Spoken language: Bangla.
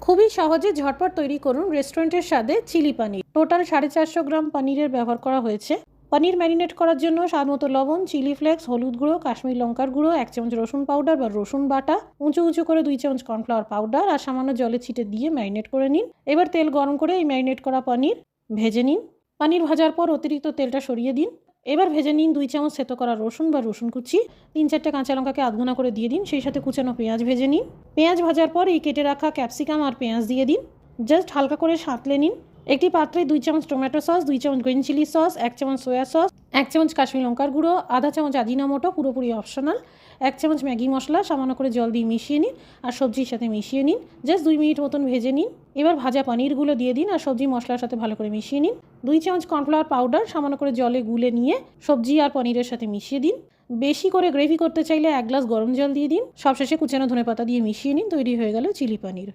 খুবই সহজে ঝটপট তৈরি করুন রেস্টুরেন্টের স্বাদে চিলি পনির। টোটাল 450 গ্রাম পনিরের ব্যবহার করা হয়েছে। পনির ম্যারিনেট করার জন্য স্বাদ মতো লবণ, চিলি ফ্লেক্স, হলুদ গুঁড়ো, কাশ্মীর লঙ্কার গুঁড়ো, 1 চামচ রসুন পাউডার বা রসুন বাটা, উঁচু উঁচু করে 2 চামচ কর্নফ্লাওয়ার পাউডার আর সামান্য জলে ছিটে দিয়ে ম্যারিনেট করে নিন। এবার তেল গরম করে এই ম্যারিনেট করা পনির ভেজে নিন। পনির ভাজার পর অতিরিক্ত তেলটা সরিয়ে দিন। এবার ভেজে নিন 2 চামচ থেতো করা রসুন বা রসুন কুচি। 3-4টে কাঁচা লঙ্কাকে আধঘানা করে দিয়ে দিন। সেই সাথে কুচানো পেঁয়াজ ভেজে নিন। পেঁয়াজ ভাজার পর এই কেটে রাখা ক্যাপসিকাম আর পেঁয়াজ দিয়ে দিন। জাস্ট হালকা করে সাঁতলে নিন। একটি পাত্রে 2 চামচ টমেটো সস, 2 চামচ গ্রিন চিলি সস, 1 চামচ সয়া সস, 1 চামচ কাশ্মীর লঙ্কার গুঁড়ো, আধা চামচ আজিনামোটো পুরোপুরি অপশনাল, 1 চামচ ম্যাগি মশলা সামান্য করে জল দিয়ে মিশিয়ে নিন আর সবজির সাথে মিশিয়ে নিন। জাস্ট 2 মিনিট মতন ভেজে নিন। এবার ভাজা পনিরগুলো দিয়ে দিন আর সবজি মশলার সাথে ভালো করে মিশিয়ে নিন। 2 চামচ কর্নফ্লাওয়ার পাউডার সামান্য করে জলে গুলে নিয়ে সবজি আর পনিরের সাথে মিশিয়ে দিন। বেশি করে গ্রেভি করতে চাইলে 1 গ্লাস গরম জল দিয়ে দিন। সবশেষে কুচানো ধনেপাতা দিয়ে মিশিয়ে নিন। তৈরি হয়ে গেল চিলি পনির।